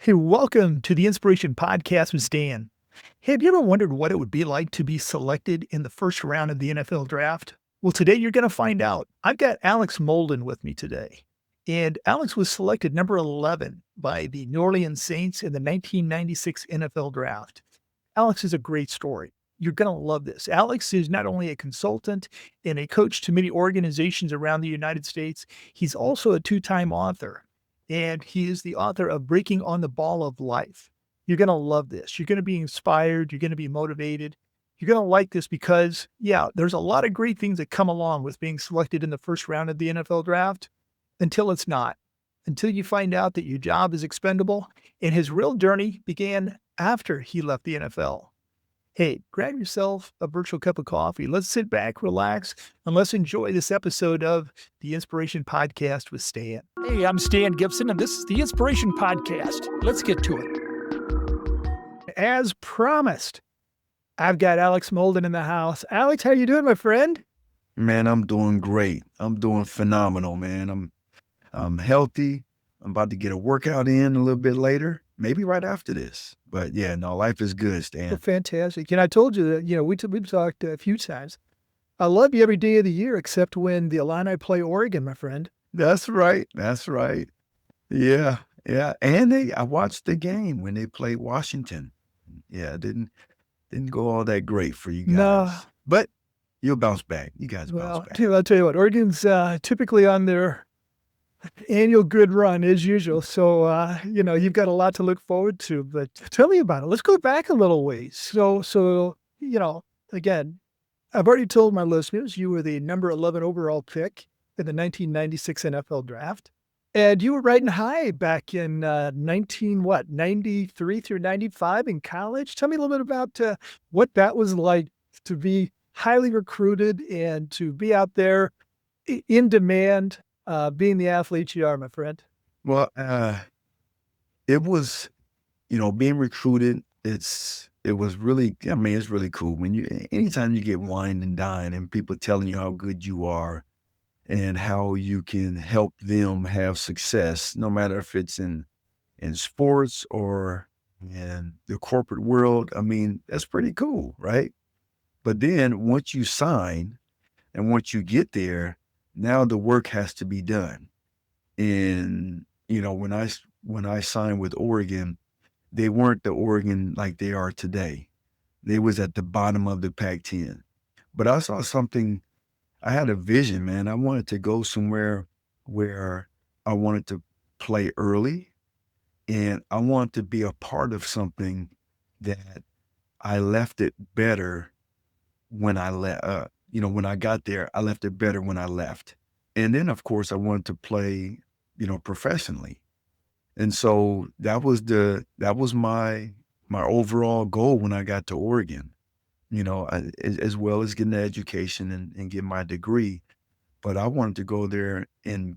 Hey, welcome to the Inspiration Podcast with Stan. Hey, have you ever wondered what it would be like to be selected in the first round of the NFL draft? Well, today you're going to find out. I've got Alex Molden with me today. And Alex was selected number 11 by the New Orleans Saints in the 1996 NFL draft. Alex is a great story. You're going to love this. Alex is not only a consultant and a coach to many organizations around the United States, he's also a two-time author. And he is the author of Breaking on the Ball of Life. You're going to love this. You're going to be inspired. You're going to be motivated. You're going to like this because, yeah, there's a lot of great things that come along with being selected in the first round of the NFL draft until it's not, until you find out that your job is expendable. And his real journey began after he left the NFL. Hey, grab yourself a virtual cup of coffee. Let's sit back, relax, and let's enjoy this episode of the Inspiration Podcast with Stan. Hey, I'm Stan Gibson, and this is the Inspiration Podcast. Let's get to it. As promised, I've got Alex Molden in the house. Alex, how you doing, my friend? Man, I'm doing great. I'm doing phenomenal, man. I'm healthy. I'm about to get a workout in a little bit later, maybe right after this. But yeah, no, life is good, Well, Stan. fantastic. And I told you that, we've talked a few times. I love you every day of the year except when the Illini play Oregon, my friend. That's right. That's right. Yeah, yeah. And I watched the game when they played Washington. Yeah, it didn't go all that great for you No, guys. But you'll bounce back. You guys bounce well, back. I'll tell you what, Oregon's typically on their annual good run as usual. So, you've got a lot to look forward to, but tell me about it. Let's go back a little ways. Again, I've already told my listeners you were the number 11 overall pick in the 1996 NFL draft. And you were riding high back in 93 through 95 in college. Tell me a little bit about what that was like to be highly recruited and to be out there in demand, being the athlete you are, my friend. Well, it was, being recruited, it's really cool when anytime you get wine and dine and people telling you how good you are and how you can help them have success, no matter if it's in sports or in the corporate world. I mean, that's pretty cool, right? But then once you sign and once you get there, now the work has to be done. And, when I signed with Oregon, they weren't the Oregon like they are today. They was at the bottom of the Pac-10. But I saw something, I had a vision, man. I wanted to go somewhere where I wanted to play early and I wanted to be a part of something that I left it better when I left. When I got there, I left it better when I left. And then, of course, I wanted to play, professionally. And so that was my overall goal when I got to Oregon, as well as getting the education and get my degree. But I wanted to go there and,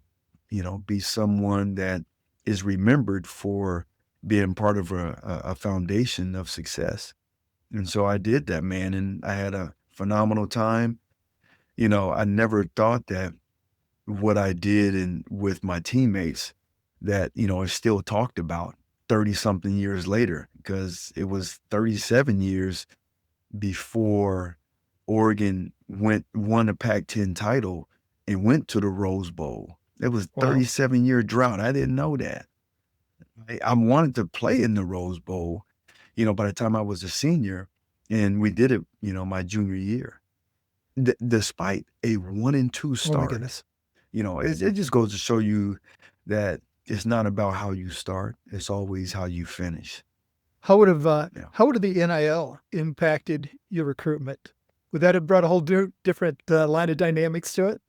be someone that is remembered for being part of a foundation of success. And so I did that, man. And I had a phenomenal time. I never thought that what I did and with my teammates that, is still talked about 30 something years later, because it was 37 years before Oregon won a Pac-10 title and went to the Rose Bowl. It was Wow. 37-year drought. I didn't know that. I wanted to play in the Rose Bowl, by the time I was a senior, and we did it, my junior year. Despite a 1-2 Oh, my start, goodness. it just goes to show you that it's not about how you start. It's always how you finish. How would have Yeah. the NIL impacted your recruitment? Would that have brought a whole different line of dynamics to it?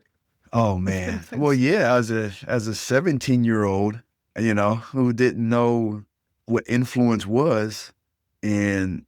Oh man. Well, yeah, as a 17-year-old, who didn't know what influence was and,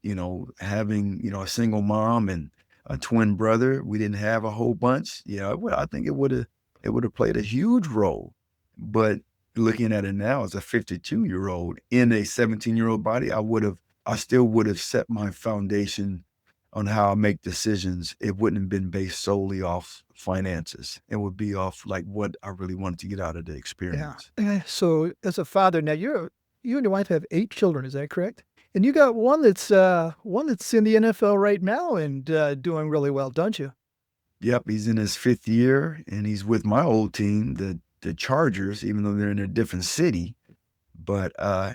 having, a single mom and a twin brother, we didn't have a whole bunch. Well, I think it would have played a huge role. But looking at it now as a 52-year-old in a 17-year-old body, I still would have set my foundation on how I make decisions. It wouldn't have been based solely off finances. It would be off like what I really wanted to get out of the Yeah. experience. So as a father, now you and your wife have 8 children, is that correct? And you got one that's in the NFL right now and, doing really well, don't you? Yep, he's in his 5th year, and he's with my old team, the Chargers, even though they're in a different city. But,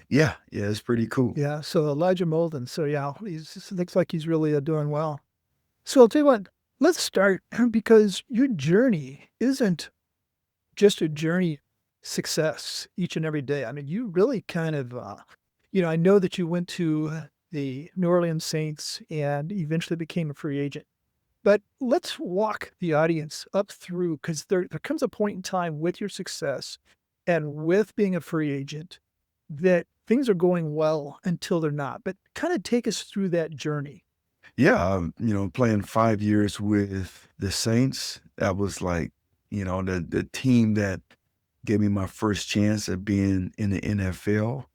yeah, it's pretty cool. Yeah, so Elijah Molden. So, yeah, he's looks like he's really, doing well. So I'll tell you what, let's start because your journey isn't just a journey success each and every day. I mean, you really kind of, I know that you went to the New Orleans Saints and eventually became a free agent. But let's walk the audience up through because there comes a point in time with your success and with being a free agent that things are going well until they're not. But kind of take us through that journey. Yeah, playing 5 years with the Saints, that was like, the team that gave me my first chance at being in the NFL.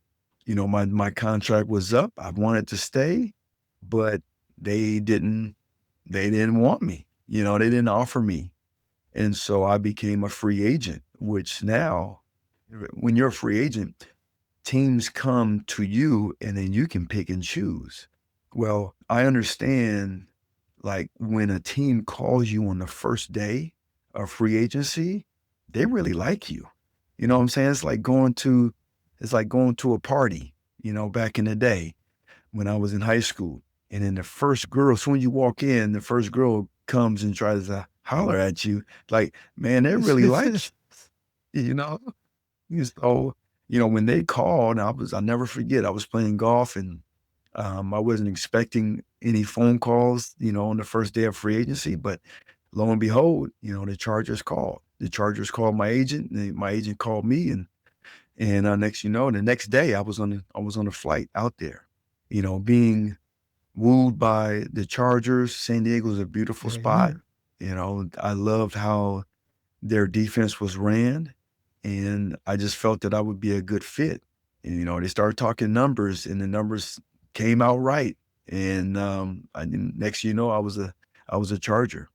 My contract was up. I wanted to stay, but they didn't they didn't want me. They didn't offer me. And so I became a free agent, which now when you're a free agent, teams come to you and then you can pick and choose. Well, I understand like when a team calls you on the first day of free agency, they really like you. You know what I'm saying? It's like going to a party, back in the day when I was in high school. And then the first girl, soon as you walk in, the first girl comes and tries to holler at you. Like, man, they really like you, you know? So, when they called, I'll never forget, I was playing golf and I wasn't expecting any phone calls, on the first day of free agency, but lo and behold, the Chargers called. The Chargers called my agent, and my agent called me, and the next day I was on a flight out there, being wooed by the Chargers. San Diego's a beautiful spot. Mhm. I loved how their defense was ran, and I just felt that I would be a good fit. And, they started talking numbers, and the numbers came out right. And next, I was a Charger.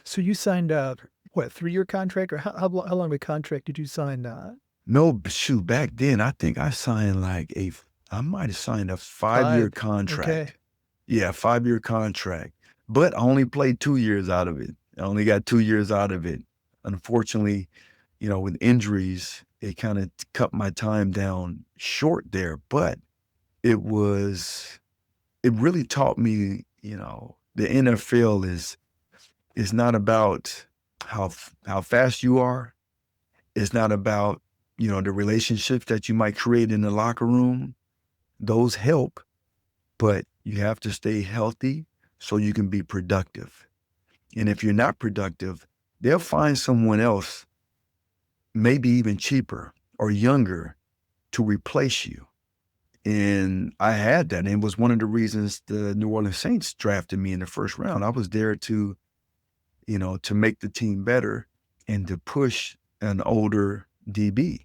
So you signed a what 3-year contract or how long of a contract did you sign? No, shoot, back then I think I signed like I might have signed a 5-year 5. Okay. contract. Yeah, 5-year contract, but I only played 2 years out of it. I only got 2 years out of it. Unfortunately, with injuries, it kinda cut my time down short there, but it was it really taught me, the NFL is not about how fast you are. It's not about, the relationships that you might create in the locker room. Those help, but you have to stay healthy so you can be productive. And if you're not productive, they'll find someone else, maybe even cheaper or younger, to replace you. And I had that. And it was one of the reasons the New Orleans Saints drafted me in the first round. I was there to make the team better and to push an older DB.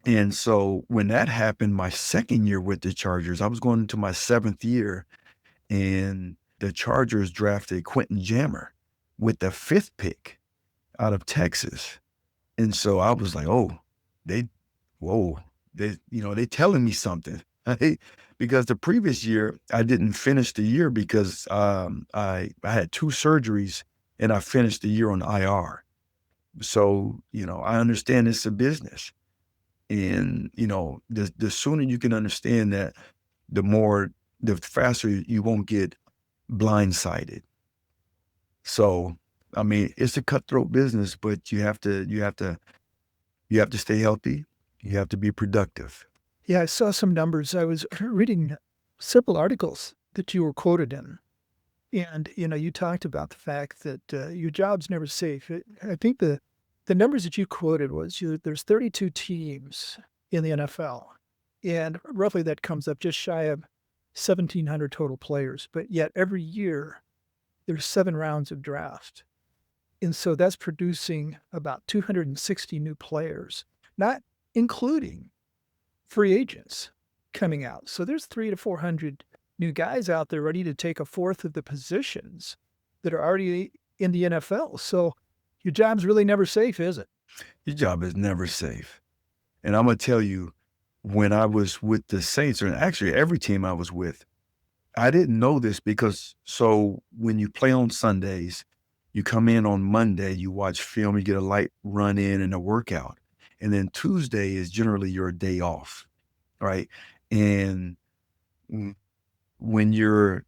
And so when that happened, my second year with the Chargers, I was going into my 7th year, and the Chargers drafted Quentin Jammer with the 5th pick out of Texas. And so I was like, "Oh, they whoa, they telling me something." Right? Because the previous year, I didn't finish the year because, I had 2 surgeries, and I finished the year on IR. So, I understand it's a business. And, the sooner you can understand that, the faster you won't get blindsided. So, I mean, it's a cutthroat business, but you have to stay healthy. You have to be productive. Yeah, I saw some numbers. I was reading several articles that you were quoted in. And, you talked about the fact that, your job's never safe. I think the numbers that you quoted was there's 32 teams in the NFL, and roughly that comes up just shy of 1,700 total players, but yet every year there's 7 rounds of draft. And so that's producing about 260 new players, not including free agents coming out. So there's 300 to 400 new guys out there ready to take a fourth of the positions that are already in the NFL. So your job's really never safe, is it? Your job is never safe. And I'm gonna tell you, when I was with the Saints, or actually every team I was with, I didn't know this because so when you play on Sundays, you come in on Monday, you watch film, you get a light run in and a workout. And then Tuesday is generally your day off, right? And w- when your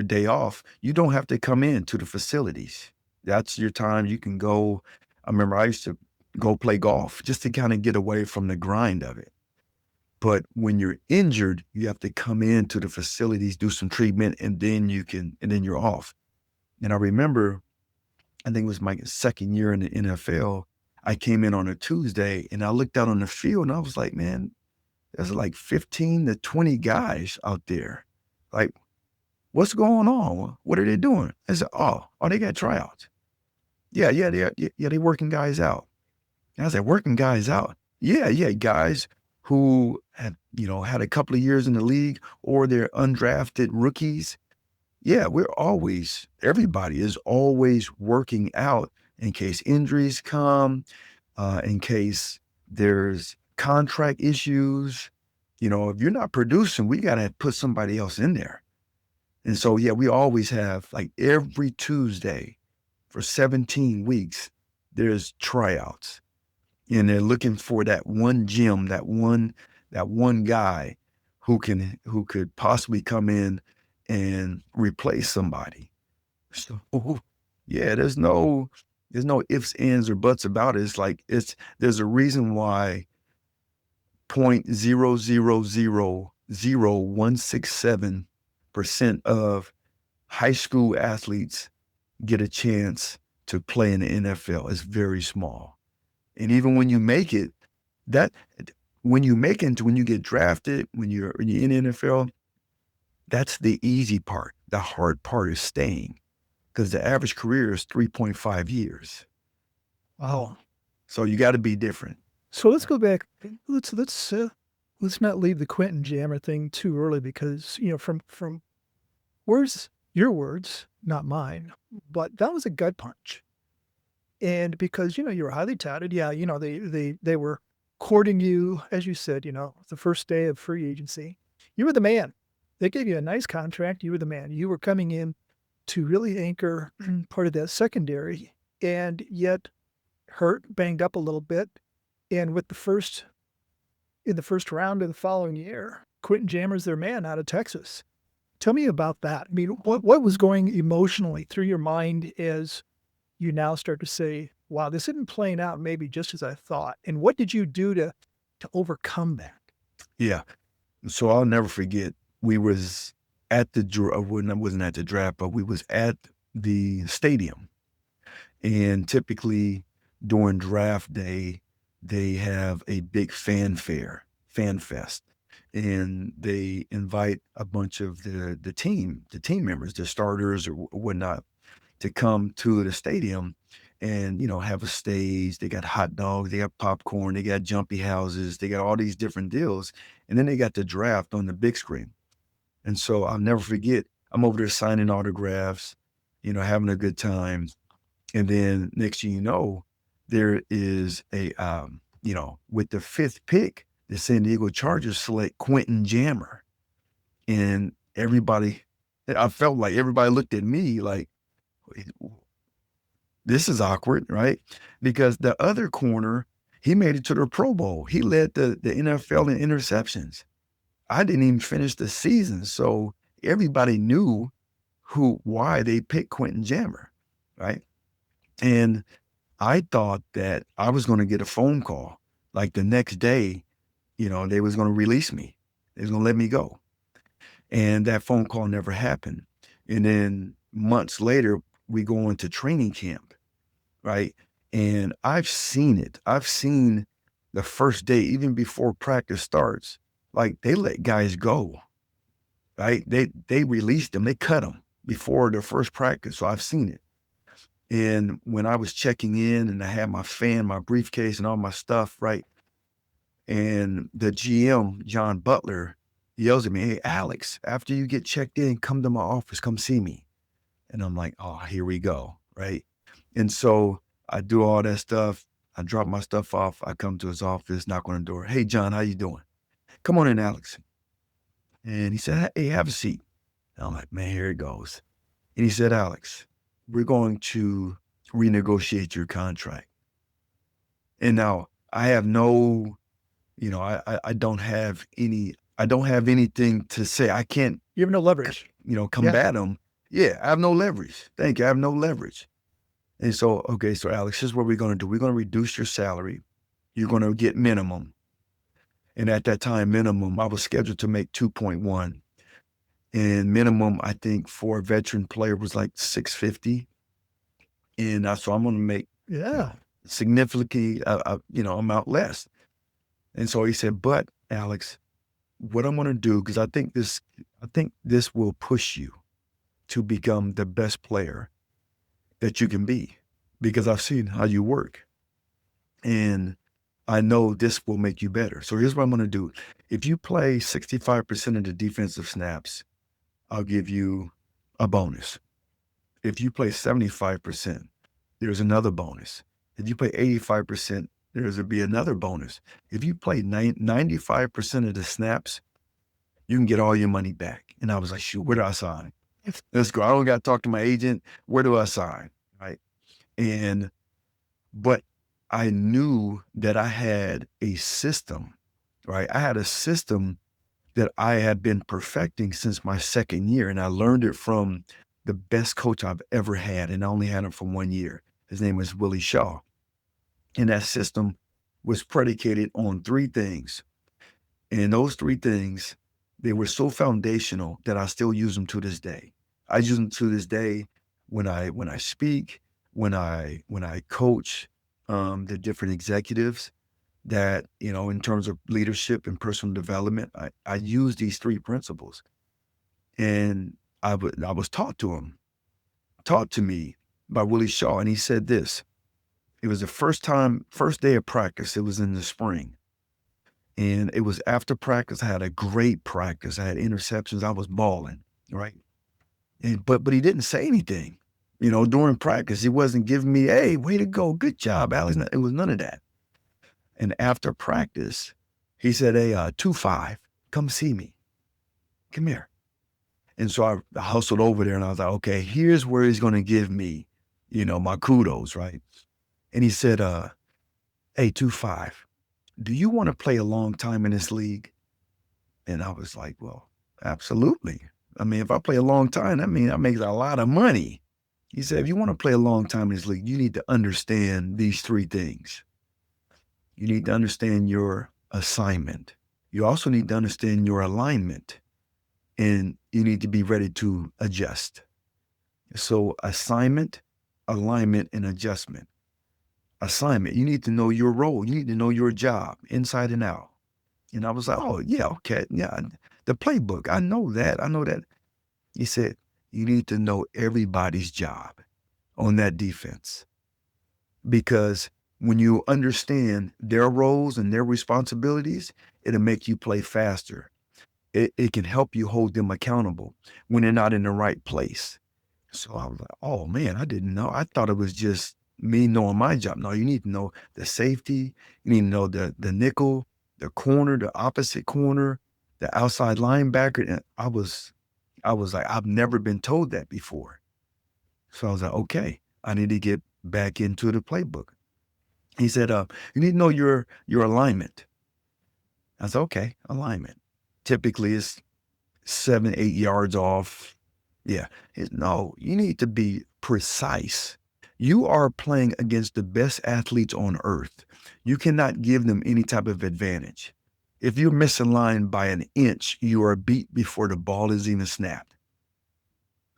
day off, you don't have to come in to the facilities. That's your time. You can go. I remember I used to go play golf just to kind of get away from the grind of it. But when you're injured, you have to come into the facilities, do some treatment, and then you're off. And I remember, I think it was my second year in the NFL. I came in on a Tuesday and I looked out on the field and I was like, man, there's like 15 to 20 guys out there. Like, what's going on? What are they doing? I said, oh, they got tryouts. Yeah, they working guys out. And I said, working guys out? Yeah, guys who have, had a couple of years in the league or they're undrafted rookies. Yeah, everybody is always working out in case injuries come, in case there's contract issues. If you're not producing, we got to put somebody else in there. And so, yeah, we always have like every Tuesday for 17 weeks, there's tryouts and they're looking for that one gem, that one guy who could possibly come in and replace somebody. So yeah, there's no ifs, ands, or buts about it. It's like there's a reason why 0.0000167% of high school athletes get a chance to play in the NFL. It's very small. And even when you make it, that when you make it, when you get drafted, when you're in the NFL, that's the easy part. The hard part is staying because the average career is 3.5 years. Wow. So you got to be different. So let's go back. Let's not leave the Quentin Jammer thing too early because from words, your words, not mine, but that was a gut punch. And because you were highly touted, yeah, they were courting you, as you said, the first day of free agency. You were the man. They gave you a nice contract. You were the man. You were coming in to really anchor part of that secondary, and yet hurt, banged up a little bit. And in the first round of the following year, Quentin Jammer's their man out of Texas. Tell me about that. I mean, what was going emotionally through your mind as you now start to say, wow, this isn't playing out maybe just as I thought? And what did you do to overcome that? Yeah. So I'll never forget. We was at the I wasn't at the draft, but we was at the stadium. And typically during draft day, they have a big fan fest. And they invite a bunch of the team members, the starters or whatnot, to come to the stadium and have a stage. They got hot dogs, they got popcorn, they got jumpy houses, they got all these different deals. And then they got the draft on the big screen. And so I'll never forget, I'm over there signing autographs, having a good time. And then next thing you know, there is with the fifth pick, the San Diego Chargers select Quentin Jammer. And I felt like everybody looked at me like, this is awkward, right? Because the other corner, he made it to the Pro Bowl. He led the NFL in interceptions. I didn't even finish the season. So everybody knew why they picked Quentin Jammer, right? And I thought that I was going to get a phone call like the next day, they was going to release me. They was going to let me go. And that phone call never happened. And then months later, we go into training camp, right? And I've seen it. I've seen the first day, even before practice starts, like they let guys go, right? They released them, they cut them before the first practice. So I've seen it. And when I was checking in and I had my fan, my briefcase and all my stuff, right? And the GM, John Butler, yells at me, "Hey, Alex, after you get checked in, come to my office, come see me." And I'm like, oh, here we go, right? And so I do all that stuff. I drop my stuff off. I come to his office, knock on the door. "Hey, John, how you doing?" come on in, Alex. And he said, hey, have a seat. And I'm like, man, here it goes. And he said, Alex, we're going to renegotiate your contract. And now I have no, I don't have anything to say. I can't, You have no leverage. Yeah. combat him. Yeah, I have no leverage. Thank you. I have no leverage. And so, okay, so Alex, here's what we're going to do. We're going to reduce your salary. You're going to get minimum. And at that time, minimum, I was scheduled to make 2.1. And minimum, I think, for a veteran player was like 650. And so I'm going to make Yeah. significantly, amount less. And so he said, but Alex, what I'm going to do, because I think this will push you to become the best player that you can be, because I've seen how you work. And I know this will make you better. So here's what I'm going to do. If you play 65% of the defensive snaps, I'll give you a bonus. If you play 75%, there's another bonus. If you play 85%, there's be another bonus. If you play 95% of the snaps, you can get all your money back. And I was like, shoot, where do I sign? Let's go. I don't got to talk to my agent. Where do I sign? Right. But I knew that I had a system, right? I had a system that I had been perfecting since my second year. And I learned it from the best coach I've ever had. And I only had him for 1 year. His name was Willie Shaw. And that system was predicated on 3 things. And those 3 things, they were so foundational that I still use them to this day. I use them to this day when I speak, when I coach the different executives that, in terms of leadership and personal development, I use these 3 principles. And I was taught to me by Willie Shaw. And he said this. It was the first day of practice. It was in the spring. And it was after practice. I had a great practice. I had interceptions. I was balling, right? But he didn't say anything, during practice. He wasn't giving me, hey, way to go. Good job, Alex. It was none of that. And after practice, he said, hey, 2-5, come see me. Come here. And so I hustled over there and I was like, okay, here's where he's going to give me, my kudos, right? And he said, hey, 2-5, do you want to play a long time in this league? And I was like, well, absolutely. I mean, if I play a long time, that means I make a lot of money. He said, if you want to play a long time in this league, you need to understand these 3 things. You need to understand your assignment. You also need to understand your alignment. And you need to be ready to adjust. So assignment, alignment, and adjustment. Assignment, you need to know your role. You need to know your job inside and out. And I was like, oh, yeah, okay. Yeah, the playbook, I know that. He said, you need to know everybody's job on that defense. Because when you understand their roles and their responsibilities, it'll make you play faster. It can help you hold them accountable when they're not in the right place. So I was like, oh man, I didn't know. I thought it was just me knowing my job. No, you need to know the safety. You need to know the nickel, the corner, the opposite corner, the outside linebacker. And I was like, I've never been told that before. So I was like, okay, I need to get back into the playbook. He said, you need to know your alignment. I said, okay, alignment. Typically it's 7, 8 yards off. Yeah. No, you need to be precise. You are playing against the best athletes on earth. You cannot give them any type of advantage. If you're misaligned by an inch, you are beat before the ball is even snapped.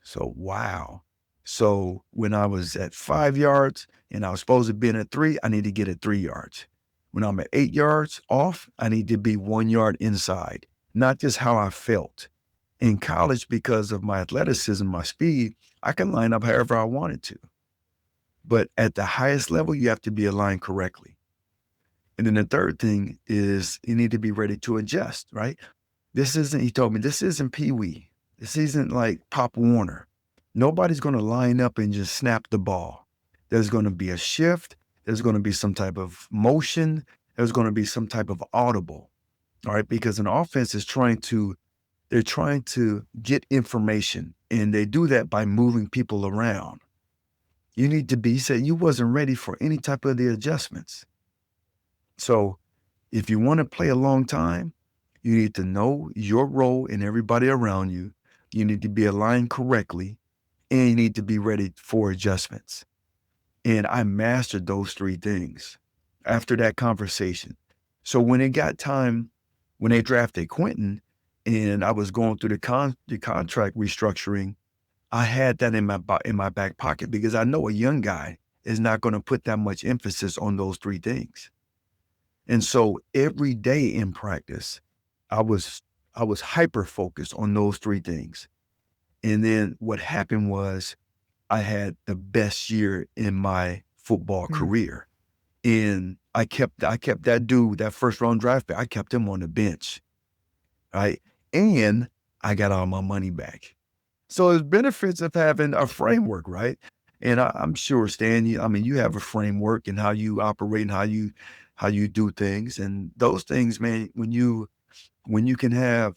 So, wow. So when I was at 5 yards and I was supposed to be in at 3, I need to get at 3 yards. When I'm at 8 yards off, I need to be 1 yard inside. Not just how I felt. In college, because of my athleticism, my speed, I can line up however I wanted to. But at the highest level, you have to be aligned correctly. And then the third thing is you need to be ready to adjust, right? He told me, this isn't Pee Wee. This isn't like Pop Warner. Nobody's going to line up and just snap the ball. There's going to be a shift. There's going to be some type of motion. There's going to be some type of audible. all right? Because an offense is they're trying to get information, and they do that by moving people around. You need to be, said you wasn't ready for any type of the adjustments. So if you want to play a long time, you need to know your role and everybody around you. You need to be aligned correctly, and you need to be ready for adjustments. And I mastered those three things after that conversation. So when it got time, when they drafted Quentin and I was going through the contract restructuring, I had that in my back pocket because I know a young guy is not going to put that much emphasis on those three things. And so every day in practice, I was I was hyper focused on those three things. And then what happened was I had the best year in my football Mm. career. And I kept that dude, that first round draft pick, I kept him on the bench, right? And I got all my money back. So there's benefits of having a framework, right? And I'm sure, Stan, I mean, you have a framework and how you operate and how you do things. And those things, man, when you can have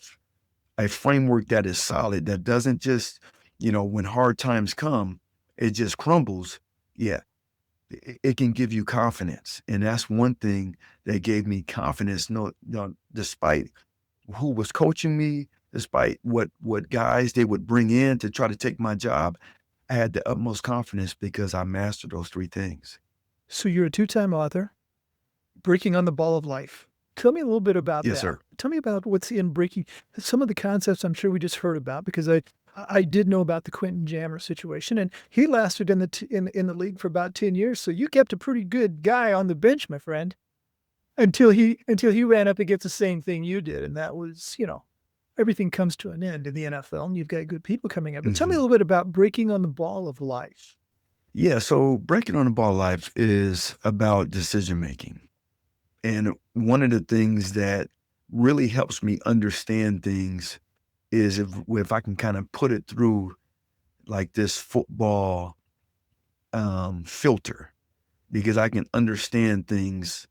a framework that is solid, that doesn't just, when hard times come, it just crumbles. Yeah, it can give you confidence. And that's one thing that gave me confidence. No, despite who was coaching me, despite what guys they would bring in to try to take my job, I had the utmost confidence because I mastered those three things. So you're a two-time author, Breaking on the Ball of Life. Tell me a little bit about Yes, that. sir. Tell me about what's in breaking some of the concepts I'm sure we just heard about because I did know about the Quentin Jammer situation, and he lasted in the league for about 10 years. So you kept a pretty good guy on the bench, my friend, until he ran up against the same thing you did, and that was, everything comes to an end in the NFL, and you've got good people coming up. But tell me a Mhm. little bit about breaking on the ball of life. Yeah, so breaking on the ball life is about decision making. And one of the things that really helps me understand things is if I can kind of put it through like this football filter, because I can understand things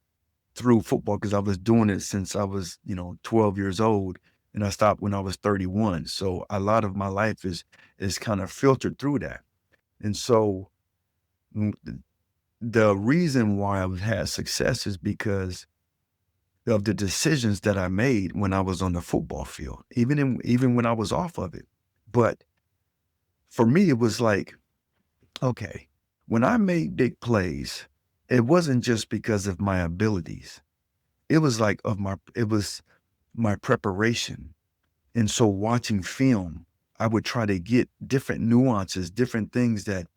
through football because I was doing it since I was, 12 years old, and I stopped when I was 31. So a lot of my life is kind of filtered through that. And so mm, the reason why I've had success is because of the decisions that I made when I was on the football field, even when I was off of it. But for me, it was like, okay, when I made big plays, it wasn't just because of my abilities. It was my preparation. And so watching film, I would try to get different nuances, different things that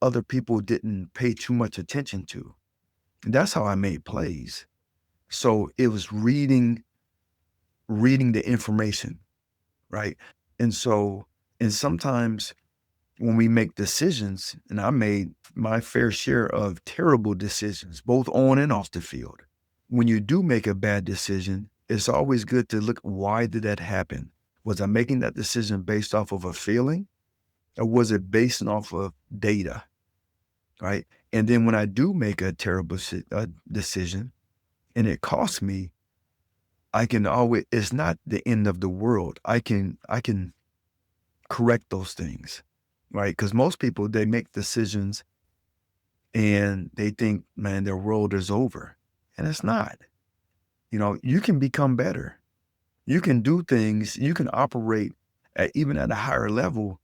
other people didn't pay too much attention to. And that's how I made plays. So it was reading the information, right? And so, and sometimes when we make decisions, and I made my fair share of terrible decisions, both on and off the field. When you do make a bad decision, it's always good to look, why did that happen? Was I making that decision based off of a feeling, or was it based off of data, right? And then when I do make a terrible decision and it costs me, I can always, it's not the end of the world. I can correct those things, right? Because most people, they make decisions and they think, man, their world is over. And it's not. You can become better. You can do things, you can operate even at a higher level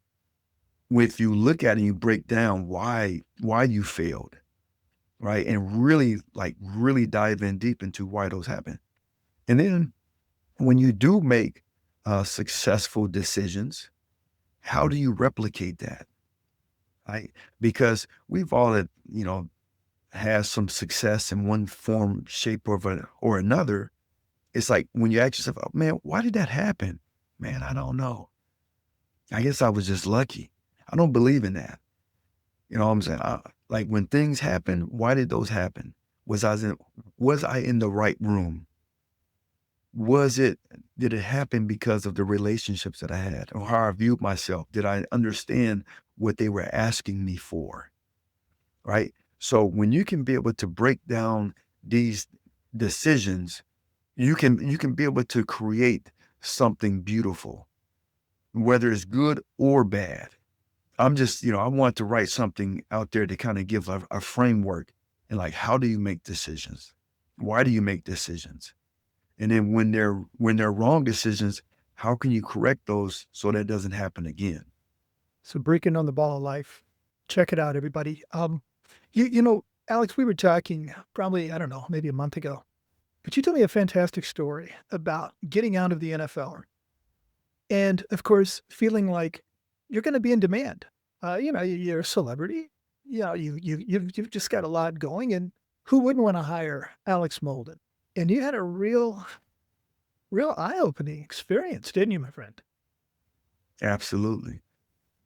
if you look at it and you break down why you failed, right? And really, like, really dive in deep into why those happen. And then when you do make successful decisions, how do you replicate that? Right? Because we've all had some success in one form, shape, or another. It's like when you ask yourself, oh, man, why did that happen? Man, I don't know. I guess I was just lucky. I don't believe in that. You know what I'm saying? Like when things happen, why did those happen? Was I in the right room? Did it happen because of the relationships that I had or how I viewed myself? Did I understand what they were asking me for? Right. So when you can be able to break down these decisions You can be able to create something beautiful, whether it's good or bad. I'm just, I want to write something out there to kind of give a framework and like, how do you make decisions? Why do you make decisions? And then when they're wrong decisions, how can you correct those so that doesn't happen again? So breaking on the ball of life. Check it out, everybody. You know, Alex, we were talking probably, I don't know, maybe a month ago, but you told me a fantastic story about getting out of the NFL and, of course, feeling like you're going to be in demand. You're a celebrity. You've just got a lot going, and who wouldn't want to hire Alex Molden? And you had a real eye-opening experience, didn't you, my friend? Absolutely.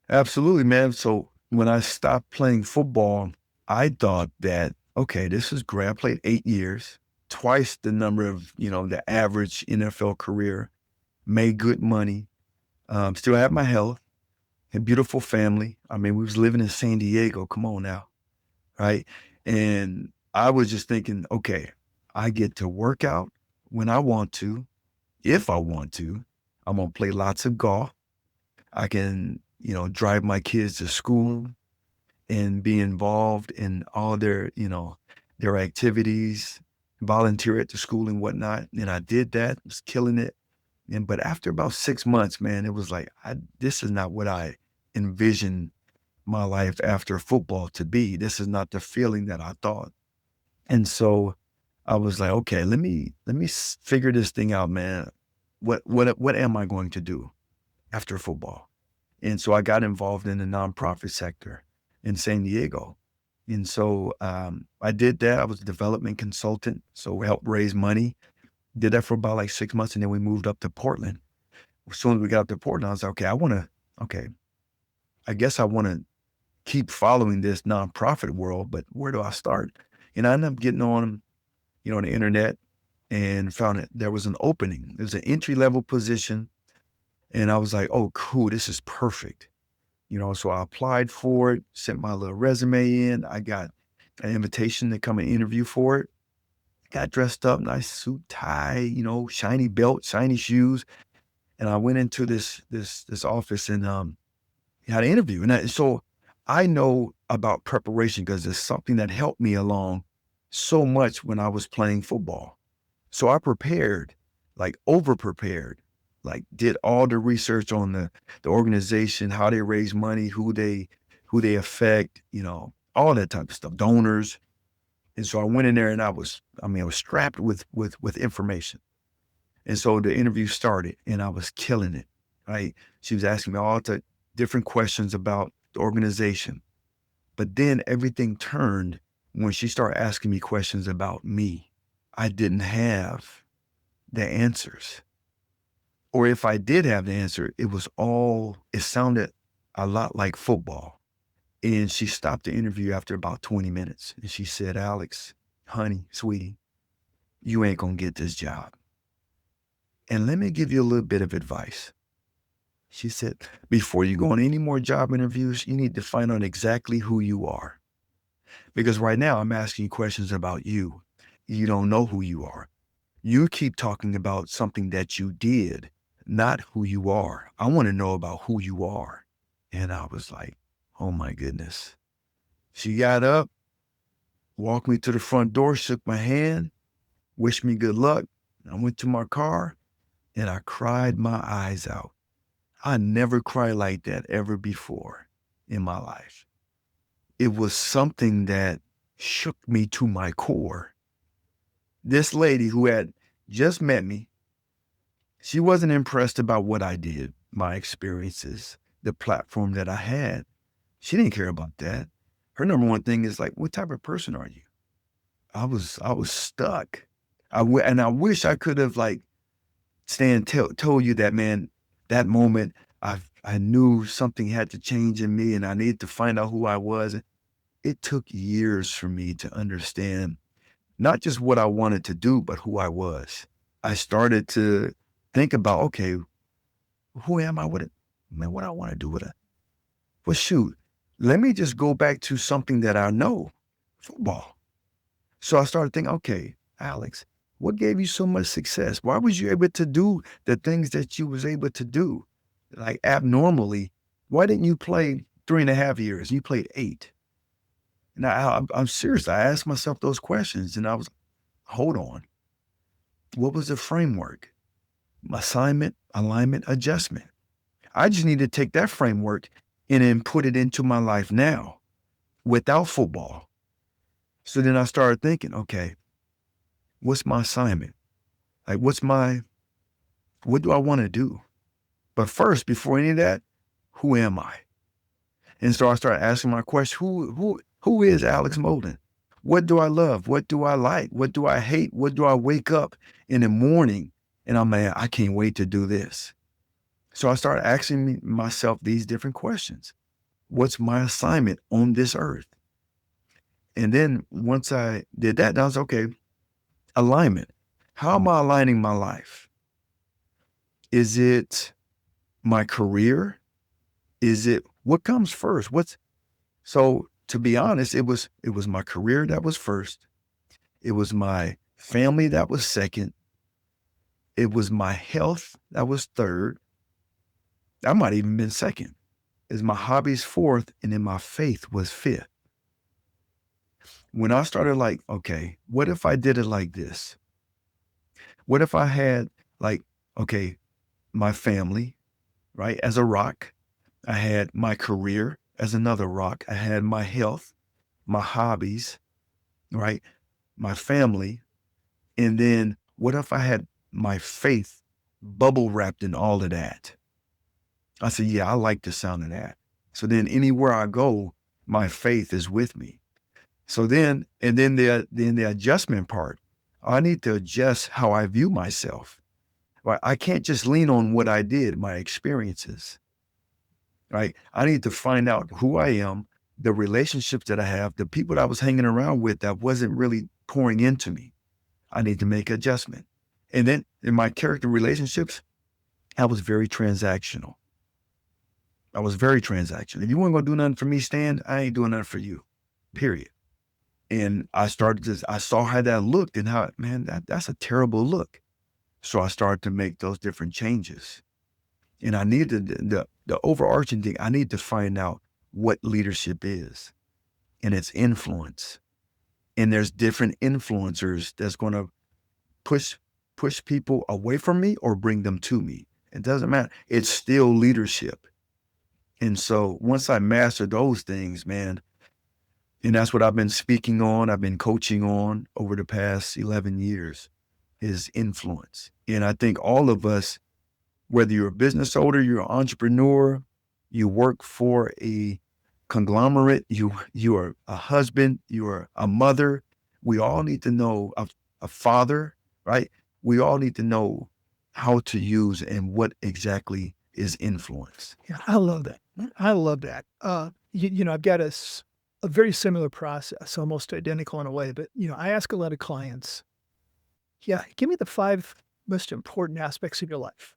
Absolutely, man. So when I stopped playing football, I thought that, okay, this is great. I played 8 years, twice the number of, the average NFL career, made good money, still had my health, a beautiful family. I mean, we was living in San Diego. Come on now. Right. And I was just thinking, okay, I get to work out when I want to, if I want to. I'm going to play lots of golf. I can, drive my kids to school and be involved in all their activities, volunteer at the school and whatnot. And I did that, was killing it. But after about 6 months, man, it was like, this is not what I envisioned my life after football to be. This is not the feeling that I thought. And so I was like, okay, let me figure this thing out, man. What am I going to do after football? And so I got involved in the nonprofit sector in San Diego. And so I did that. I was a development consultant. So we helped raise money. Did that for about like 6 months. And then we moved up to Portland. As soon as we got up to Portland, I was like, okay, I guess I want to keep following this nonprofit world, but where do I start? And I ended up getting on, the internet and found that there was an opening. There's an entry level position. And I was like, oh, cool. This is perfect. So I applied for it, sent my little resume in. I got an invitation to come and interview for it. Got dressed up, nice suit, tie, shiny belt, shiny shoes. And I went into this office and had an interview. So I know about preparation because it's something that helped me along so much when I was playing football. So I prepared, like over prepared, like did all the research on the organization, how they raise money, who they affect, all that type of stuff, donors. And so I went in there and I was strapped with information. And so the interview started and I was killing it. Right. She was asking me all the different questions about the organization. But then everything turned when she started asking me questions about me. I didn't have the answers. Or if I did have the answer, it sounded a lot like football. And she stopped the interview after about 20 minutes. And she said, Alex, honey, sweetie, you ain't going to get this job. And let me give you a little bit of advice. She said, before you go on any more job interviews, you need to find out exactly who you are. Because right now I'm asking you questions about you. You don't know who you are. You keep talking about something that you did, not who you are. I want to know about who you are. And I was like, oh my goodness. She got up, walked me to the front door, shook my hand, wished me good luck. I went to my car and I cried my eyes out. I never cried like that ever before in my life. It was something that shook me to my core. This lady who had just met me, she wasn't impressed about what I did, my experiences, the platform that I had. She didn't care about that. Her number one thing is like, what type of person are you? I was stuck. And I wish I could have like told you that, man, that moment I knew something had to change in me and I needed to find out who I was. It took years for me to understand not just what I wanted to do, but who I was. I started to think about, okay, who am I with it? Man, what I want to do with it? Well, shoot, let me just go back to something that I know, football. So I started thinking, okay, Alex, What gave you so much success? Why was you able to do the things that you was able to do? Like abnormally, why didn't you play 3.5 years? You played 8. Now I'm serious. I asked myself those questions and I was, hold on. What was the framework? Assignment, alignment, adjustment. I just need to take that framework and then put it into my life now without football. So then I started thinking, okay, what's my assignment? Like, what do I want to do? But first, before any of that, who am I? And so I started asking my question, who is Alex Molden? What do I love? What do I like? What do I hate? What do I wake up in the morning and I'm like, I can't wait to do this. So I started asking myself these different questions. What's my assignment on this earth? And then once I did that, I was okay, alignment. How am I aligning my life? Is it my career? Is it what comes first? So to be honest, it was my career that was first. It was my family that was second. It was my health that was third. That might even been second. Is my hobbies fourth, and then my faith was fifth. When I started like, okay, what if I did it like this? What if I had like, okay, my family, right, as a rock. I had my career as another rock. I had my health, my hobbies, right, my family. And then what if I had my faith bubble wrapped in all of that? I said, yeah, I like the sound of that. So then anywhere I go, my faith is with me. So then, and then the adjustment part, I need to adjust how I view myself. Right? I can't just lean on what I did, my experiences. Right? I need to find out who I am, the relationships that I have, the people that I was hanging around with that wasn't really pouring into me. I need to make adjustment. And then in my character relationships, I was very transactional. I was very transactional. If you weren't gonna do nothing for me, Stan, I ain't doing nothing for you. Period. And I saw how that looked and how, man, that's a terrible look. So I started to make those different changes. And I needed the overarching thing, I need to find out what leadership is and its influence. And there's different influencers that's gonna push people away from me or bring them to me. It doesn't matter. It's still leadership. And so once I mastered those things, man, and that's what I've been speaking on, I've been coaching on over the past 11 years is influence. And I think all of us, whether you're a business owner, you're an entrepreneur, you work for a conglomerate, you are a husband, you are a mother, we all need to know a father, right? We all need to know how to use and what exactly is influence. Yeah, I love that. I love that. I've got a very similar process, almost identical in a way, but, I ask a lot of clients, yeah, give me the 5 most important aspects of your life.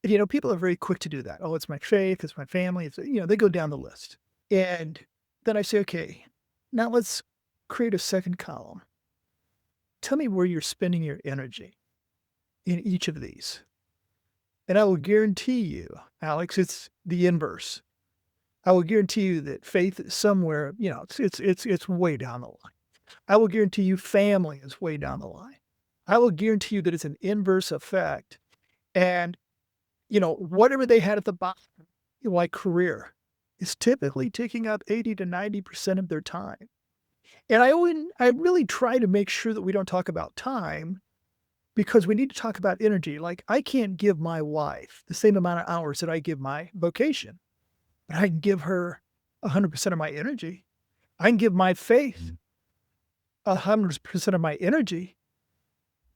And, people are very quick to do that. Oh, it's my faith, it's my family, they go down the list. And then I say, okay, now let's create a second column. Tell me where you're spending your energy in each of these. And I will guarantee you, Alex, it's the inverse. I will guarantee you that faith is somewhere, it's way down the line. I will guarantee you family is way down the line. I will guarantee you that it's an inverse effect. And, whatever they had at the bottom, like career, is typically taking up 80 to 90% of their time. And I really try to make sure that we don't talk about time because we need to talk about energy. Like I can't give my wife the same amount of hours that I give my vocation, but I can give her 100% of my energy. I can give my faith 100% of my energy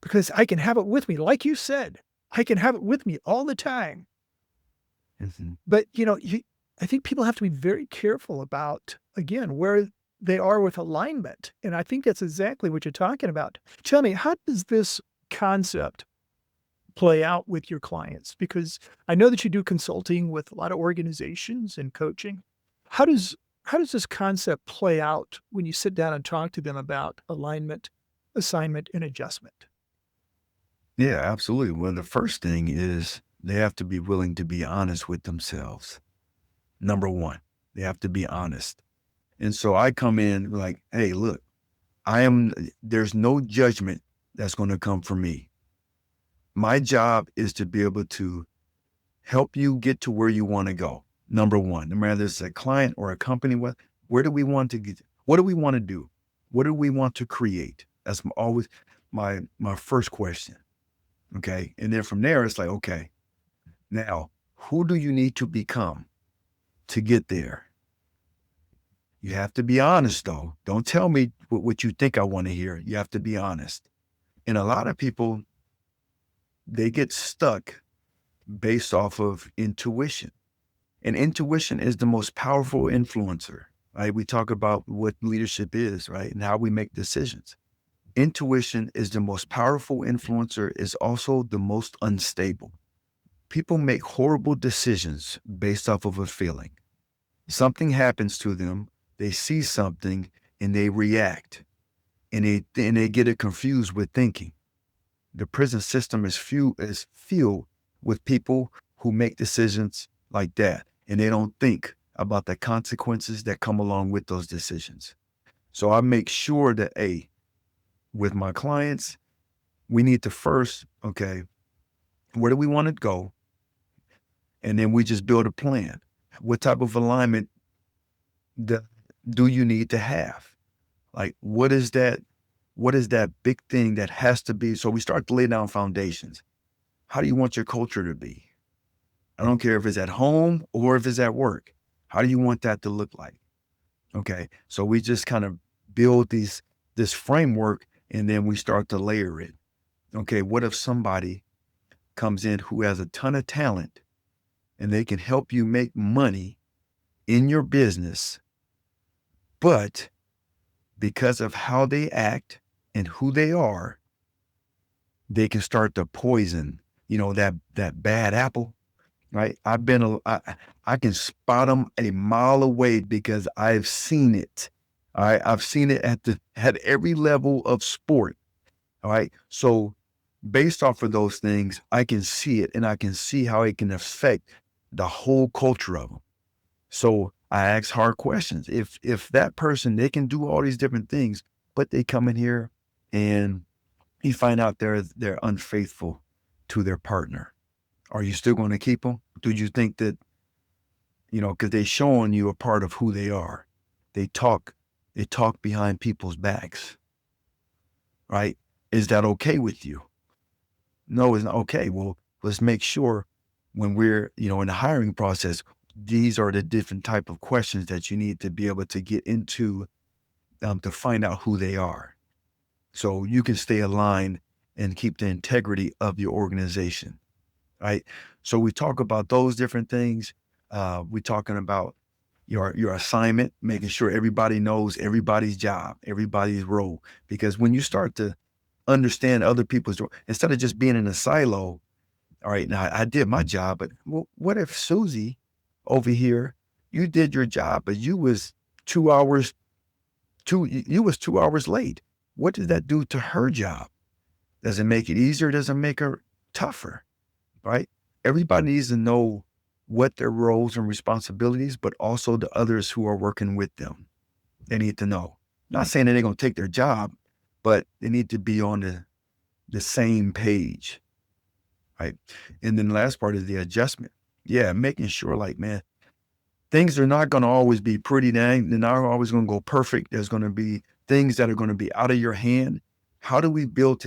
because I can have it with me. Like you said, I can have it with me all the time. Mhm. But, I think people have to be very careful about, again, where they are with alignment. And I think that's exactly what you're talking about. Tell me, how does this concept play out with your clients? Because I know that you do consulting with a lot of organizations and coaching. How does this concept play out when you sit down and talk to them about alignment, assignment, and adjustment? Yeah, absolutely. Well, the first thing is they have to be willing to be honest with themselves. Number one, they have to be honest. And so I come in like, hey, look, there's no judgment that's going to come from me. My job is to be able to help you get to where you want to go. Number one, no matter if it's a client or a company, where do we want to get? What do we want to do? What do we want to create? That's always my first question. Okay. And then from there, it's like, okay, now who do you need to become to get there? You have to be honest though. Don't tell me what you think I want to hear. You have to be honest. And a lot of people, they get stuck based off of intuition. And intuition is the most powerful influencer, right? We talk about what leadership is, right? And how we make decisions. Intuition is the most powerful influencer, is also the most unstable. People make horrible decisions based off of a feeling. Something happens to them, they see something and they react, and they get it confused with thinking. The prison system is filled with people who make decisions like that, and they don't think about the consequences that come along with those decisions. So I make sure that, with my clients, we need to first, okay, where do we want to go? And then we just build a plan. What type of alignment that do you need to have? Like, what is that big thing that has to be? So we start to lay down foundations. How do you want your culture to be? I don't care if it's at home or if it's at work. How do you want that to look like? Okay. So we just kind of build this framework, and then we start to layer it. Okay. What if somebody comes in who has a ton of talent and they can help you make money in your business, but because of how they act and who they are, they can start to poison, that bad apple, right? I can spot them a mile away because I've seen it. All right. I've seen it at every level of sport. All right. So based off of those things, I can see it and I can see how it can affect the whole culture of them. So I ask hard questions. If that person, they can do all these different things, but they come in here and you find out they're unfaithful to their partner. Are you still going to keep them? Do you think that, because they're showing you a part of who they are. They talk behind people's backs, right? Is that okay with you? No, it's not okay. Well, let's make sure when we're, in the hiring process, these are the different type of questions that you need to be able to get into, to find out who they are. So you can stay aligned and keep the integrity of your organization, right? So we talk about those different things. We're talking about your assignment, making sure everybody knows everybody's job, everybody's role. Because when you start to understand other people's role, instead of just being in a silo, all right, now I did my job, but what if Susie over here, you did your job, but you was 2 hours, you was 2 hours late. What did that do to her job? Does it make it easier? Does it make her tougher? Right? Everybody needs to know what their roles and responsibilities, but also the others who are working with them. They need to know. Not saying that they're going to take their job, but they need to be on the same page. Right. And then the last part is the adjustment. Yeah, making sure, like, man, things are not going to always be pretty. They're not always going to go perfect. There's going to be things that are going to be out of your hand. How do we build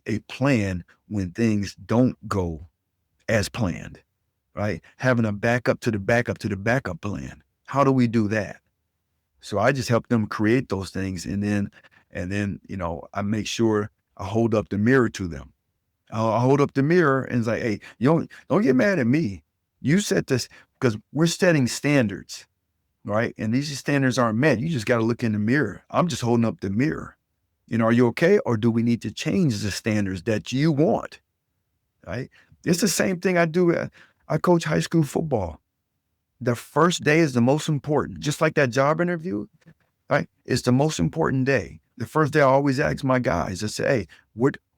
a plan when things don't go as planned, right? Having a backup to the backup to the backup plan. How do we do that? So I just help them create those things. And then, I make sure I hold up the mirror to them. I'll hold up the mirror and it's like, hey, you don't get mad at me. You set this, because we're setting standards, right? And these standards aren't met. You just got to look in the mirror. I'm just holding up the mirror. Are you okay? Or do we need to change the standards that you want? Right? It's the same thing I do. I coach high school football. The first day is the most important. Just like that job interview, right? It's the most important day. The first day I always ask my guys, I say, hey,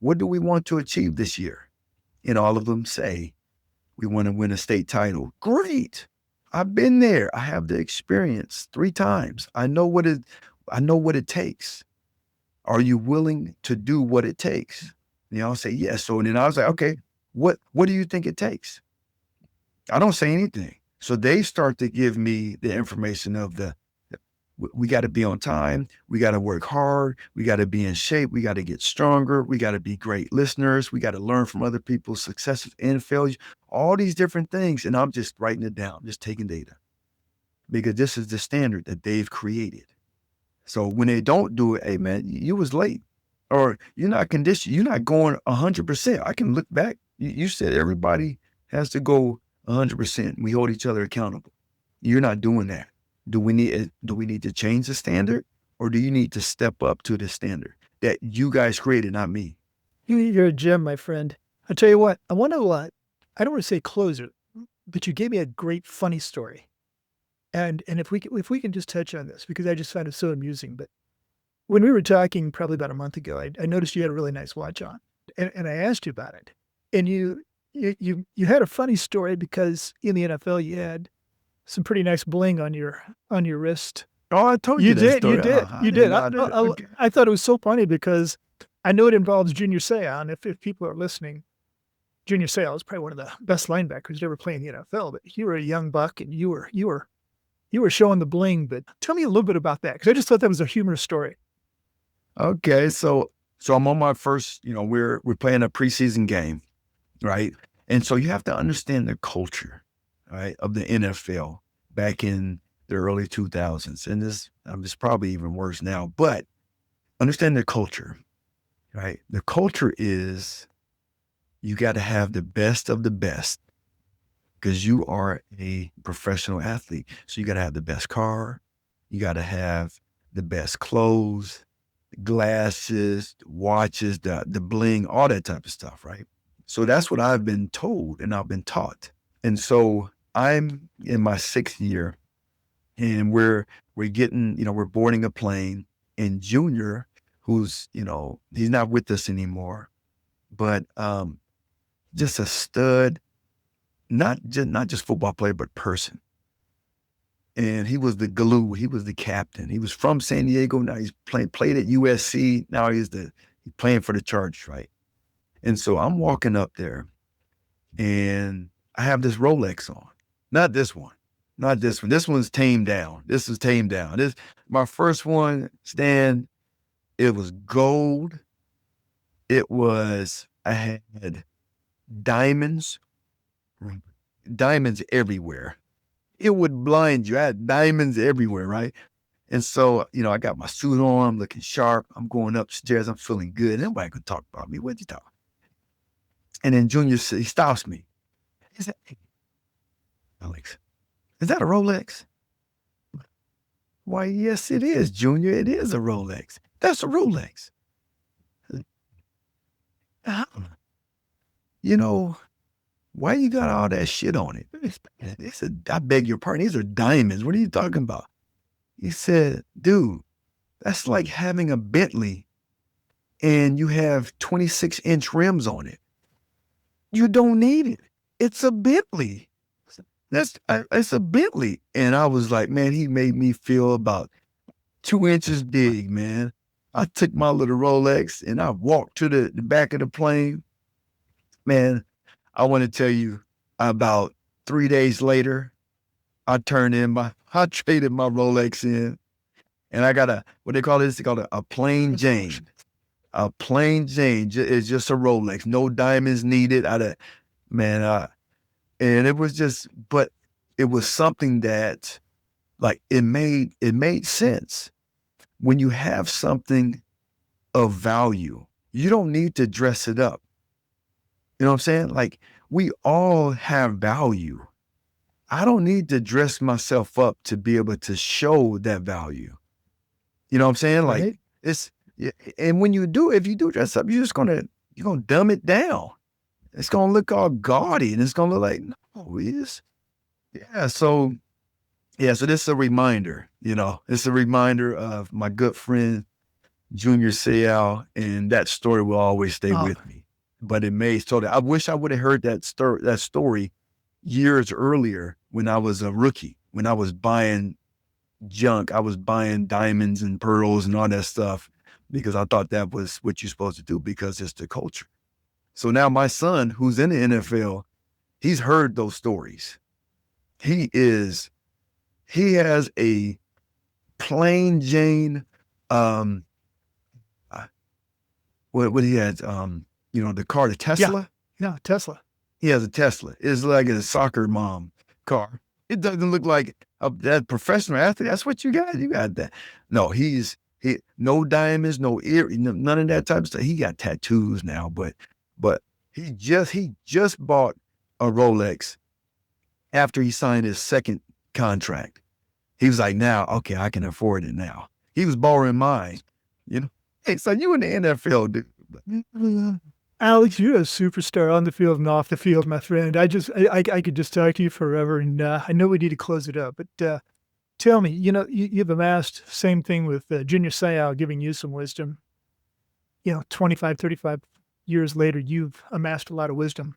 what do we want to achieve this year? And all of them say, we want to win a state title. Great. I've been there. I have the experience 3 times. I know what it takes. Are you willing to do what it takes? And they all say yes. So then I was like, okay, what do you think it takes? I don't say anything. So they start to give me the information of we got to be on time. We got to work hard. We got to be in shape. We got to get stronger. We got to be great listeners. We got to learn from other people's successes and failures, all these different things. And I'm just writing it down, just taking data, because this is the standard that they've created. So when they don't do it, hey man, you was late, or you're not conditioned. You're not going 100%. I can look back. You said everybody has to go 100%. We hold each other accountable. You're not doing that. Do we need to change the standard, or do you need to step up to the standard that you guys created, not me? You're a gem, my friend. I'll tell you what, I want to, I don't want to say closer, but you gave me a great funny story. And if we can just touch on this, because I just found it so amusing. But when we were talking probably about a month ago, I noticed you had a really nice watch on, and I asked you about it. And you had a funny story because in the NFL you had some pretty nice bling on your wrist. Oh, I told you You that did, story. you did, I you didn't did. know that. Okay. I thought it was so funny because I know it involves Junior Seau, and if people are listening, Junior Seau is probably one of the best linebackers to ever play in the NFL. But you were a young buck, and you were showing the bling. But tell me a little bit about that, because I just thought that was a humorous story. Okay, so I'm on my first. We're playing a preseason game, right? And so you have to understand the culture, right, of the NFL back in the early 2000s, and it's probably even worse now. But understand the culture, right? The culture is you got to have the best of the best, because you are a professional athlete. So you got to have the best car, you got to have the best clothes, glasses, watches, the bling, all that type of stuff, right? So that's what I've been told and I've been taught. And so I'm in my 6th year, and we're getting, we're boarding a plane, and Junior, who's, he's not with us anymore, but just a stud, not just football player, but person. And he was the glue. He was the captain. He was from San Diego. Now he's played at USC. Now he's playing for the Chargers, right? And so I'm walking up there, and I have this Rolex on. Not this one. Not this one. This one's tamed down. This is tamed down. My first one, Stan, it was gold. I had diamonds everywhere. It would blind you. I had diamonds everywhere, right? And so, I got my suit on, I'm looking sharp. I'm going upstairs. I'm feeling good. Nobody could talk about me. What you talk? And then Junior, he stops me. He said, "Hey, Alex, is that a Rolex?" Why, yes, it is, Junior. It is a Rolex. That's a Rolex. How? Why you got all that shit on it? He said, I beg your pardon. These are diamonds. What are you talking about? He said, dude, that's like having a Bentley and you have 26-inch rims on it. You don't need it. It's a Bentley. It's a Bentley. And I was like, man, he made me feel about 2 inches big, man. I took my little Rolex and I walked to the back of the plane. Man, I want to tell you, about 3 days later, I traded my Rolex in, and I got what they call this? They call it a plain Jane. A plain Jane is just a Rolex, no diamonds needed. And it was but it was something that, like, it made sense. When you have something of value, you don't need to dress it up. You know what I'm saying? Like, we all have value. I don't need to dress myself up to be able to show that value. You know what I'm saying? Like, Right? and when you do, if you do dress up, you're gonna dumb it down. It's gonna look all gaudy, and it's gonna look like, no, yeah. So this is a reminder. It's a reminder of my good friend Junior Seau, and that story will always stay Oh, with me. But it made so that I wish I would have heard that story years earlier when I was a rookie, when I was buying junk. I was buying diamonds and pearls and all that stuff because I thought that was what you're supposed to do because it's the culture. So now my son, who's in the NFL, he's heard those stories. He has a plain Jane, um, uh, what he has, the car, the yeah. Tesla. Yeah, Tesla. He has a Tesla. It's like a soccer mom car. It doesn't look like that professional athlete. That's what you got. You got that. No, he no diamonds, no ear, none of that type of stuff. He got tattoos now, but he just bought a Rolex after he signed his second contract. He was like, now, okay, I can afford it now. He was borrowing mine. Hey, son, you in the NFL, dude. Alex, you're a superstar on the field and off the field, my friend. I could just talk to you forever, and I know we need to close it up. But tell me, you've amassed same thing with Junior Seau giving you some wisdom. 25, 35 years later, you've amassed a lot of wisdom.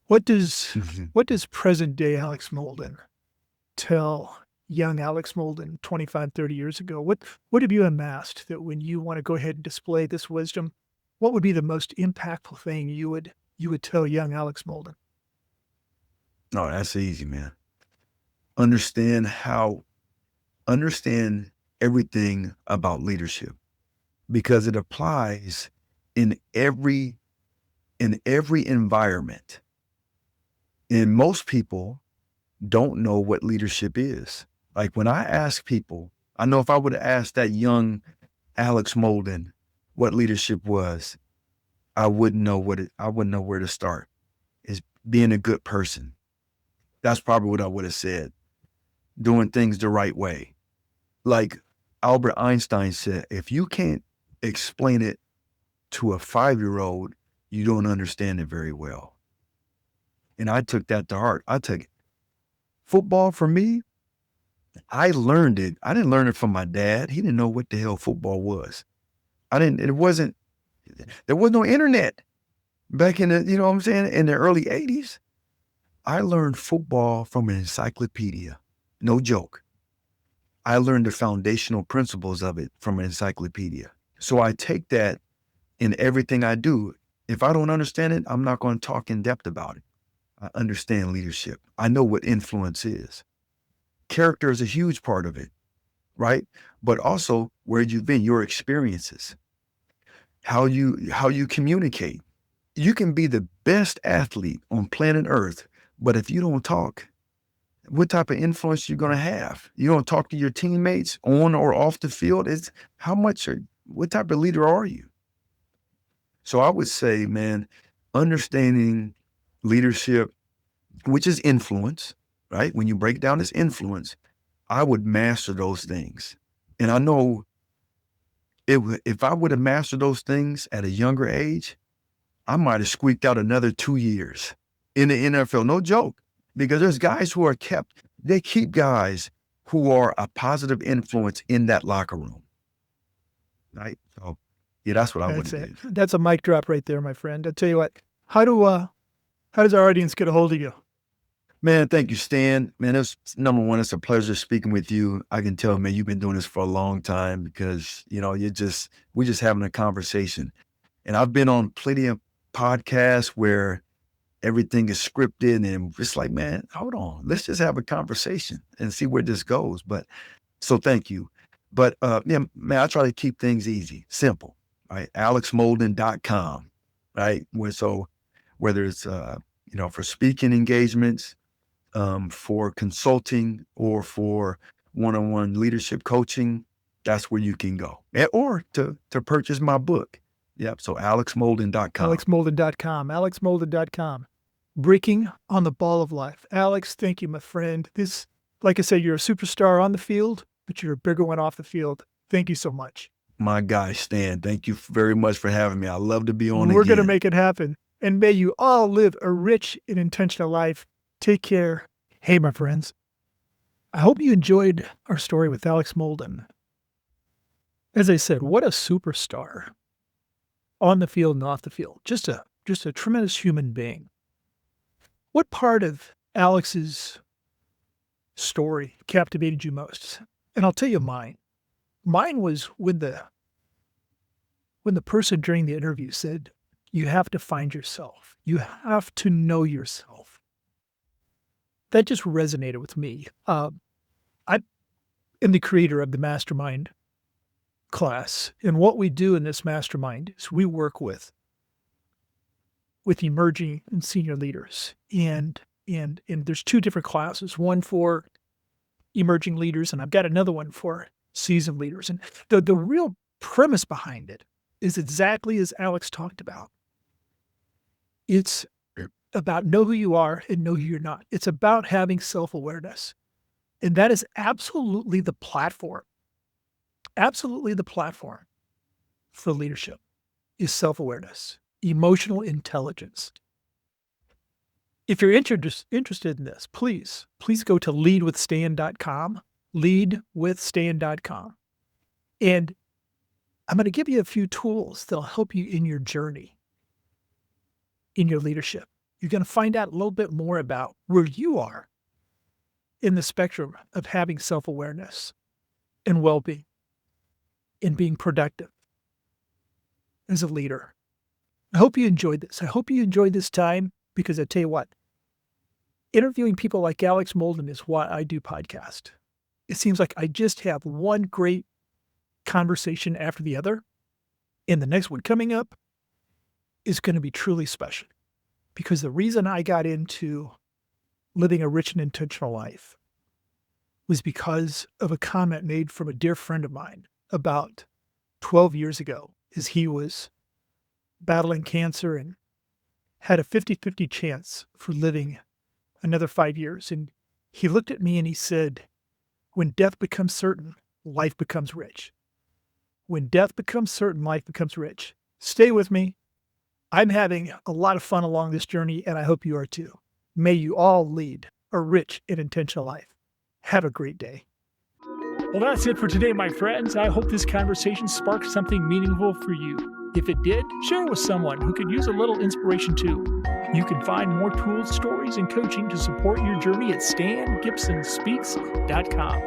What does present day Alex Molden tell young Alex Molden 25, 30 years ago? What have you amassed that when you want to go ahead and display this wisdom, what would be the most impactful thing you would tell young Alex Molden? No, that's easy, man. Understand everything about leadership because it applies in every environment. And most people don't know what leadership is. Like when I ask people, I know if I would have asked that young Alex Molden what leadership was, I wouldn't know where to start. Is being a good person. That's probably what I would have said. Doing things the right way. Like Albert Einstein said, if you can't explain it to a 5-year-old, you don't understand it very well. And I took that to heart. I took football for me. I learned it. I didn't learn it from my dad. He didn't know what the hell football was. There was no internet back in the, you know what I'm saying, in the early 80s. I learned football from an encyclopedia. No joke. I learned the foundational principles of it from an encyclopedia. So I take that in everything I do. If I don't understand it, I'm not going to talk in depth about it. I understand leadership. I know what influence is. Character is a huge part of it, right? But also where you've been, your experiences, how you communicate. You can be the best athlete on planet Earth, but if you don't talk, what type of influence you're going to have? You don't talk to your teammates on or off the field. What type of leader are you? So I would say, man, understanding leadership, which is influence, right? When you break down this influence, I would master those things. And I know if I would have mastered those things at a younger age, I might have squeaked out another 2 years in the NFL. No joke. Because there's guys who they keep guys who are a positive influence in that locker room. Right? So yeah, that's what I would That's have it. did. That's a mic drop right there, my friend. I'll tell you what. How does our audience get a hold of you? Man, thank you, Stan. Man, it's number one, it's a pleasure speaking with you. I can tell, man, you've been doing this for a long time because, we're just having a conversation. And I've been on plenty of podcasts where everything is scripted and it's like, man, hold on, let's just have a conversation and see where this goes. But so thank you. But yeah, man, I try to keep things easy, simple, right? AlexMolden.com, right? Whether it's, for speaking engagements, for consulting or for one-on-one leadership coaching, that's where you can go. Or to purchase my book. Yep. So AlexMolden.com. AlexMolden.com. AlexMolden.com. Breaking on the ball of life. Alex, thank you, my friend. Like I said, you're a superstar on the field, but you're a bigger one off the field. Thank you so much. My guy, Stan, thank you very much for having me. I love to be on We're again. going to make it happen. And may you all live a rich and intentional life. Take care. Hey, my friends. I hope you enjoyed our story with Alex Molden. As I said, what a superstar on the field and off the field. Just a tremendous human being. What part of Alex's story captivated you most? And I'll tell you mine. Mine was when the person during the interview said, "You have to find yourself. You have to know yourself." That just resonated with me. I am the creator of the mastermind class, and what we do in this mastermind is we work with emerging and senior leaders, and there's two different classes, one for emerging leaders, and I've got another one for seasoned leaders. And the real premise behind it is exactly as Alex talked about. It's about know who you are and know who you're not. It's about having self-awareness. And that is absolutely the platform for leadership is self-awareness, emotional intelligence. If you're interested in this, please go to leadwithstan.com, leadwithstan.com. And I'm going to give you a few tools that'll help you in your journey, in your leadership. You're going to find out a little bit more about where you are in the spectrum of having self-awareness and well-being and being productive as a leader. I hope you enjoyed this. I hope you enjoyed this time because I tell you what, interviewing people like Alex Molden is why I do podcast. It seems like I just have one great conversation after the other, and the next one coming up is going to be truly special because the reason I got into living a rich and intentional life was because of a comment made from a dear friend of mine about 12 years ago as he was battling cancer and had a 50-50 chance for living another 5 years. And he looked at me and he said, "When death becomes certain, life becomes rich." When death becomes certain, life becomes rich. Stay with me. I'm having a lot of fun along this journey, and I hope you are too. May you all lead a rich and intentional life. Have a great day. Well, that's it for today, my friends. I hope this conversation sparked something meaningful for you. If it did, share it with someone who could use a little inspiration too. You can find more tools, stories, and coaching to support your journey at stangibsonspeaks.com.